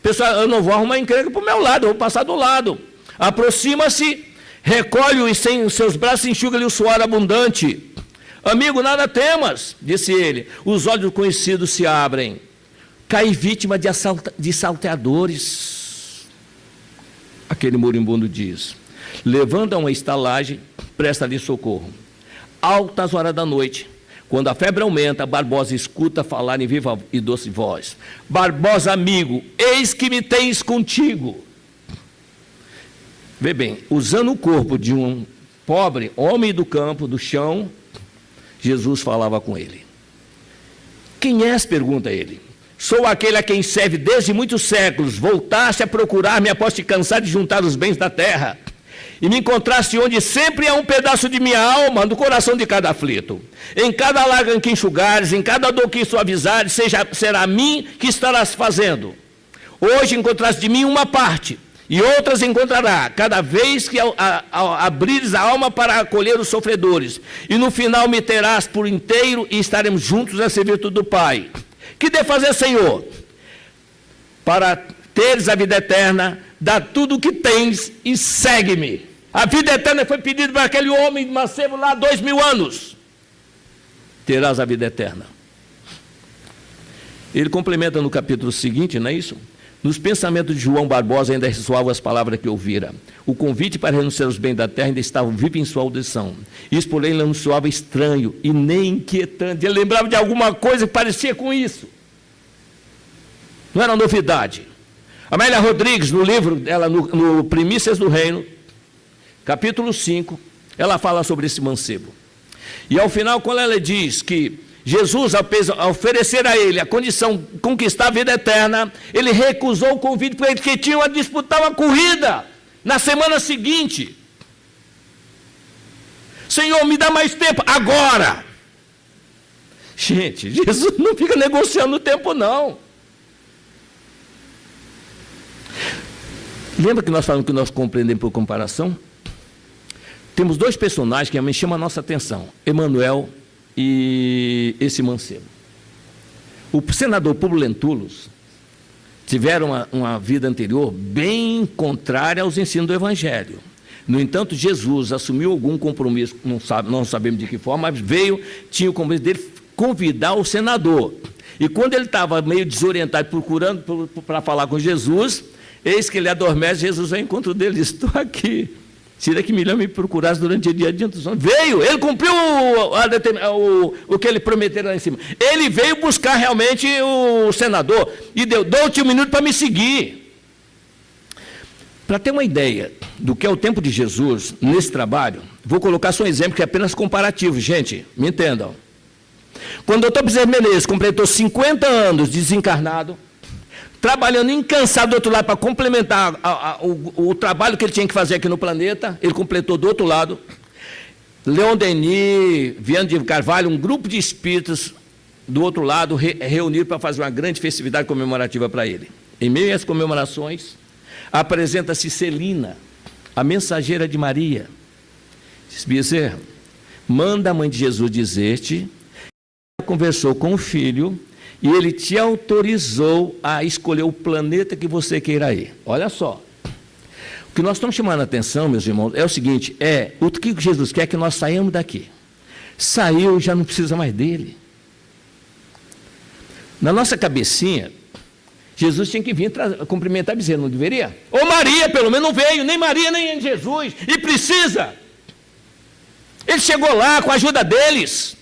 Pessoal, eu não vou arrumar encrenca para o meu lado, eu vou passar do lado. Aproxima-se, recolhe-o e sem os seus braços enxuga-lhe o suor abundante. Amigo, nada temas, disse ele. Os olhos do conhecido se abrem. Cai vítima de salteadores. Aquele moribundo diz: levando a uma estalagem, presta-lhe socorro. Altas horas da noite, quando a febre aumenta, Barbosa escuta falar em viva e doce voz: Barbosa, amigo, eis que me tens contigo. Vê bem, usando o corpo de um pobre homem do campo, do chão, Jesus falava com ele. Quem és? Pergunta ele. Sou aquele a quem serve desde muitos séculos. Voltaste a procurar-me após te cansar de juntar os bens da terra. E me encontraste onde sempre há um pedaço de minha alma no coração de cada aflito. Em cada lágrima que enxugares, em cada dor que suavizares, será a mim que estarás fazendo. Hoje encontraste de mim uma parte, e outras encontrará, cada vez que abrires a alma para acolher os sofredores. E no final me terás por inteiro e estaremos juntos a servir do Pai. Que devo fazer, Senhor? Para teres a vida eterna, dá tudo o que tens e segue-me. A vida eterna foi pedida para aquele homem de mancebo lá há 2000 anos. Terás a vida eterna. Ele complementa no capítulo seguinte, não é isso? Nos pensamentos de João Barbosa ainda ressoavam as palavras que ouvira. O convite para renunciar aos bens da terra ainda estava vivo em sua audição. Isso, porém, não soava estranho e nem inquietante. Ele lembrava de alguma coisa que parecia com isso. Não era novidade. Amélia Rodrigues, no livro dela, no Primícias do Reino, capítulo 5, ela fala sobre esse mancebo. E ao final, quando ela diz que Jesus, ao oferecer a ele a condição de conquistar a vida eterna, ele recusou o convite porque tinha a disputar uma corrida na semana seguinte. Senhor, me dá mais tempo, agora. Gente, Jesus não fica negociando o tempo, não. Lembra que nós falamos que nós compreendemos por comparação? Temos dois personagens que me chamam a nossa atenção: Emanuel e esse mancebo. O senador Publio Lentulus tiveram uma vida anterior bem contrária aos ensinos do Evangelho. No entanto, Jesus assumiu algum compromisso, não sabemos de que forma, mas tinha o compromisso dele convidar o senador. E quando ele estava meio desorientado, procurando para falar com Jesus, eis que ele adormece, Jesus vai ao encontro dele e diz: estou aqui. Se daqui me procurasse durante o dia de sono. Veio, ele cumpriu o que ele prometeu lá em cima. Ele veio buscar realmente o senador e deu: dou-te um minuto para me seguir. Para ter uma ideia do que é o tempo de Jesus nesse trabalho, vou colocar só um exemplo que é apenas comparativo, gente, me entendam. Quando o doutor Bezerra Menezes completou 50 anos de desencarnado, trabalhando incansado do outro lado para complementar o trabalho que ele tinha que fazer aqui no planeta, ele completou do outro lado. Leon Denis, Viana de Carvalho, um grupo de espíritos do outro lado reuniram para fazer uma grande festividade comemorativa para ele. Em meio às comemorações, apresenta-se Celina, a mensageira de Maria. Diz: Bezerra, manda a mãe de Jesus dizer-te que conversou com o filho e ele te autorizou a escolher o planeta que você queira ir. Olha só. O que nós estamos chamando a atenção, meus irmãos, é o seguinte: o que Jesus quer é que nós saímos daqui. Saiu, já não precisa mais dele. Na nossa cabecinha, Jesus tinha que vir cumprimentar Bezerra, não deveria? Ou Maria, pelo menos, não veio, nem Maria, nem Jesus, e precisa. Ele chegou lá com a ajuda deles.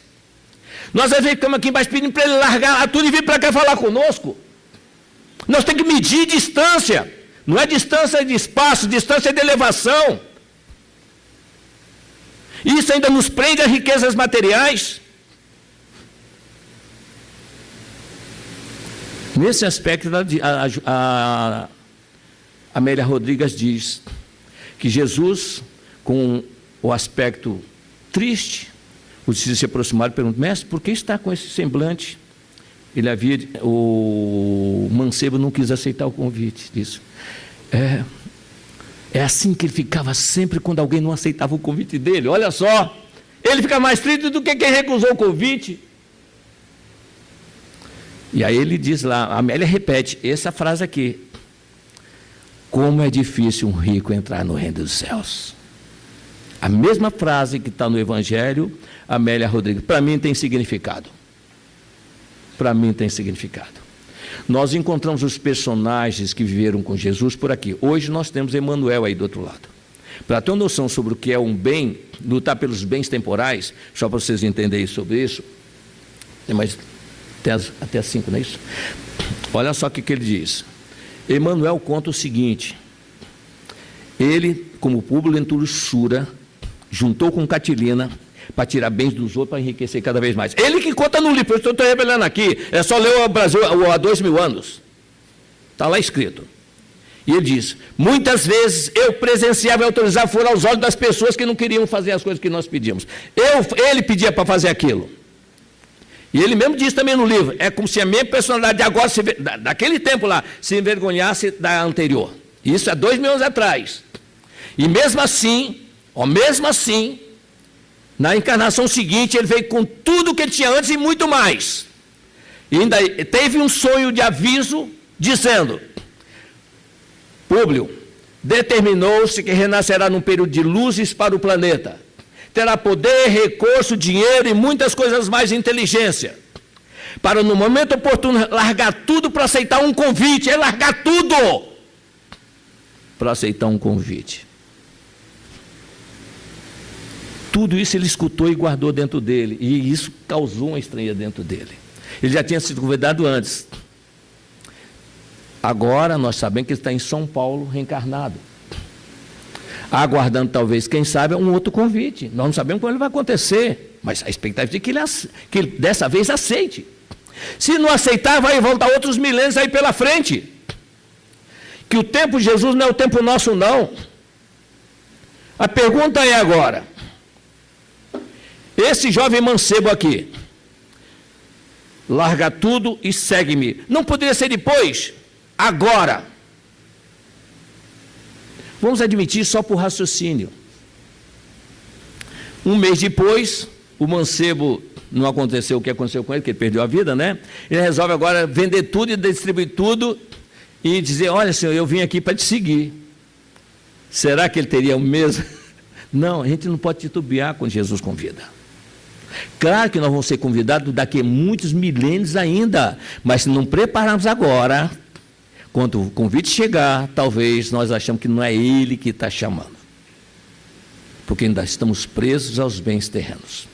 Nós às vezes ficamos aqui embaixo pedindo para ele largar tudo e vir para cá falar conosco. Nós temos que medir distância. Não é distância de espaço, distância de elevação. Isso ainda nos prende a riquezas materiais. Nesse aspecto, a Amélia Rodrigues diz que Jesus, com o aspecto triste, o discípulo se aproximaram e perguntou: mestre, por que está com esse semblante o mancebo não quis aceitar o convite disso. É assim que ele ficava sempre quando alguém não aceitava o convite dele. Olha só, ele fica mais triste do que quem recusou o convite. E aí ele diz lá, a Amélia repete essa frase aqui: como é difícil um rico entrar no reino dos céus. A mesma frase que está no Evangelho, Amélia Rodrigues, para mim tem significado. Para mim tem significado. Nós encontramos os personagens que viveram com Jesus por aqui. Hoje nós temos Emanuel aí do outro lado. Para ter uma noção sobre o que é um bem, lutar pelos bens temporais, só para vocês entenderem sobre isso, tem mais até as 5, não é isso? Olha só o que ele diz. Emanuel conta o seguinte: ele, como Públio Lentulio Sura, juntou com Catilina para tirar bens dos outros, para enriquecer cada vez mais. Ele que conta no livro, eu estou revelando aqui, é só ler o Brasil há 2000 anos. Está lá escrito. E ele diz: muitas vezes eu presenciava e autorizava furar os olhos das pessoas que não queriam fazer as coisas que nós pedíamos. Ele pedia para fazer aquilo. E ele mesmo diz também no livro, é como se a minha personalidade de agora, daquele tempo lá, se envergonhasse da anterior. Isso há 2000 anos atrás. E mesmo assim, na encarnação seguinte, ele veio com tudo que ele tinha antes e muito mais. E ainda teve um sonho de aviso, dizendo: Públio, determinou-se que renascerá num período de luzes para o planeta. Terá poder, recurso, dinheiro e muitas coisas mais de inteligência. Para no momento oportuno largar tudo para aceitar um convite. É largar tudo para aceitar um convite. Tudo isso ele escutou e guardou dentro dele. E isso causou uma estranheza dentro dele. Ele já tinha sido convidado antes. Agora nós sabemos que ele está em São Paulo reencarnado, aguardando talvez, quem sabe, um outro convite. Nós não sabemos quando ele vai acontecer, mas a expectativa é que ele dessa vez aceite. Se não aceitar, vai voltar outros milênios aí pela frente. Que o tempo de Jesus não é o tempo nosso, não. A pergunta é agora: esse jovem mancebo aqui, larga tudo e segue-me, não poderia ser depois? Agora. Vamos admitir só por raciocínio. Um mês depois, o mancebo, não aconteceu o que aconteceu com ele, que ele perdeu a vida, né? Ele resolve agora vender tudo e distribuir tudo e dizer: olha, Senhor, eu vim aqui para te seguir. Será que ele teria o mesmo? Não, a gente não pode titubear quando Jesus convida. Claro que nós vamos ser convidados daqui a muitos milênios ainda, mas se não prepararmos agora, quando o convite chegar, talvez nós achamos que não é ele que está chamando, porque ainda estamos presos aos bens terrenos.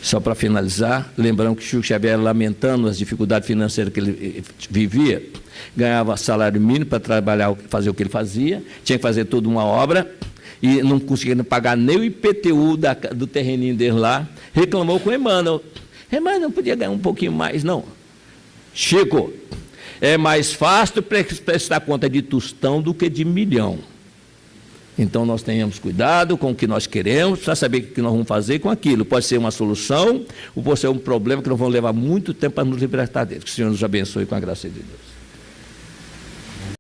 Só para finalizar, lembrando que Chico Xavier, lamentando as dificuldades financeiras que ele vivia, ganhava salário mínimo para trabalhar, fazer o que ele fazia, tinha que fazer toda uma obra, e não conseguia pagar nem o IPTU do terreninho dele lá, reclamou com o Emmanuel. Emmanuel não podia ganhar um pouquinho mais, não. Chico, é mais fácil prestar conta de tostão do que de milhão. Então nós tenhamos cuidado com o que nós queremos, para saber o que nós vamos fazer com aquilo. Pode ser uma solução, ou pode ser um problema que nós vamos levar muito tempo para nos libertar dele. Que o Senhor nos abençoe com a graça de Deus.